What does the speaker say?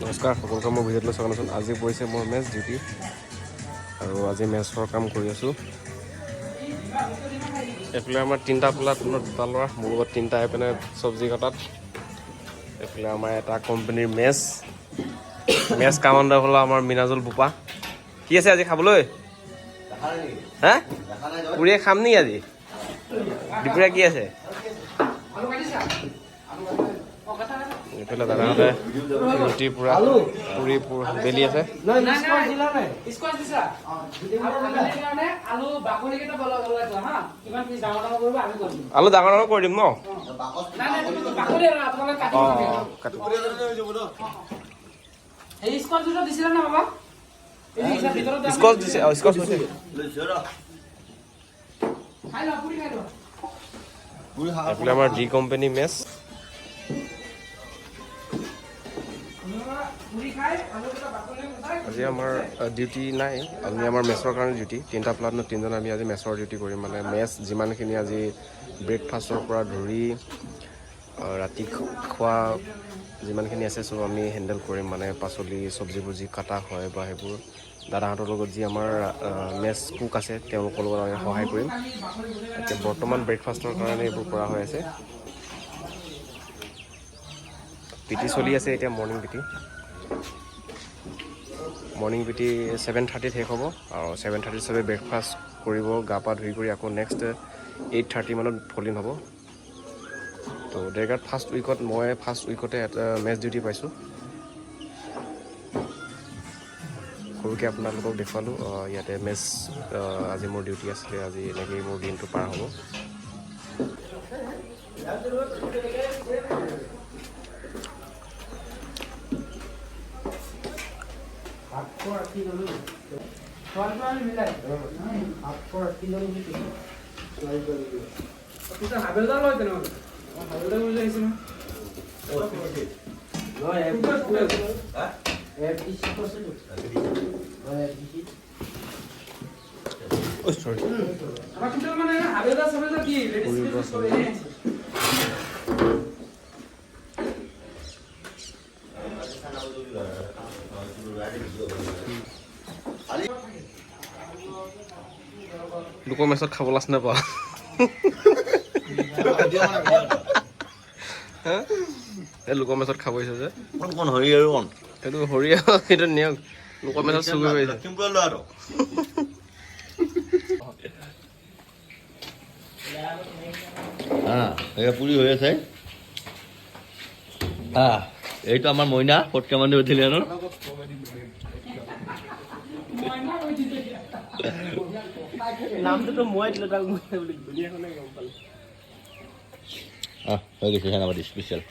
নমস্কাৰ সকলোকে মই ভিডিঅ'লৈ স্বাগতম। আজি পৰিছে মোৰ মেচ ডিউটি আৰু আজি মেচৰ কাম কৰি আছোঁ। এইফালে আমাৰ তিনিটা প্লাট দুটা ল'ৰা, মোৰ লগত তিনিটা এইপিনে চব্জি কটাত। এইফালে আমাৰ এটা কোম্পানীৰ মেচ কামাণ্ডো হ'ল আমাৰ মিনাজুল বোপা। কি আছে আজি খাবলৈ? হা পুৰিয়ে খাম নেকি আজি? দুপৰীয়া কি আছে? এইফালে দাদাহঁতে ৰুটি পুৰা পুৰি বেলি আছে। আলু ডাঙৰ ডাঙৰ কৰি দিম ন? স্কচ দিছে, স্কচ হৈছে। এইফালে আমাৰ ডি কোম্পানী মেচ। আজি আমাৰ ডিউটি নাই, আজি আমাৰ মেচৰ কাৰণে ডিউটি। তিনিটা প্লাটনো তিনিজন আমি আজি মেচৰ ডিউটি কৰিম। মানে মেচ যিমানখিনি আজি ব্ৰেকফাষ্টৰ পৰা ধৰি ৰাতি খোৱা যিমানখিনি আছে চব আমি হেণ্ডেল কৰিম। মানে পাচলি চব্জিবোৰ যি কটা হয় বা সেইবোৰ দাদাহঁতৰ লগত যি আমাৰ মেচ কুক আছে তেওঁলোকৰ লগত আমি সহায় কৰিম। এতিয়া বৰ্তমান ব্ৰেকফাষ্টৰ কাৰণে এইবোৰ কৰা হৈ আছে। পিটি চলি আছে এতিয়া, মৰ্ণিং পিটি 7:30 শেষ হ'ব আৰু 7:30 চবে ব্ৰেকফাষ্ট কৰিব, গা পা ধুই কৰি আকৌ নেক্সট 8:30 মানত ফলিন হ'ব। তো ডেৰগাত ফাৰ্ষ্ট উইকতে এটা মেচ ডিউটি পাইছোঁ। সৰুকৈ আপোনালোকক দেখুৱালোঁ ইয়াতে মেচ। আজি মোৰ ডিউটি আছিলে, আজি এনেকৈয়ে মোৰ দিনটো পাৰ হ'ব। লোকৰ মেচত খাব লাজ নাপাওঁ। লোকৰ মেচত খাব আহিছে যে হৰি আৰু কণ সেইটো হৰি আৰু সেইটো নিয়ক। লোকৰ মেচত চুৰ কৰিব আহিছে। পুৰি হৈ আছে। এইটো আমাৰ মইনা ফটকে মানে উঠিলে ন। নামটোতো মই দিলোঁ তাক, মই বুলি ধুনীয়াখনে গম পালোঁ। হৈ গৈছে সেনাপতি স্পেচিয়েল।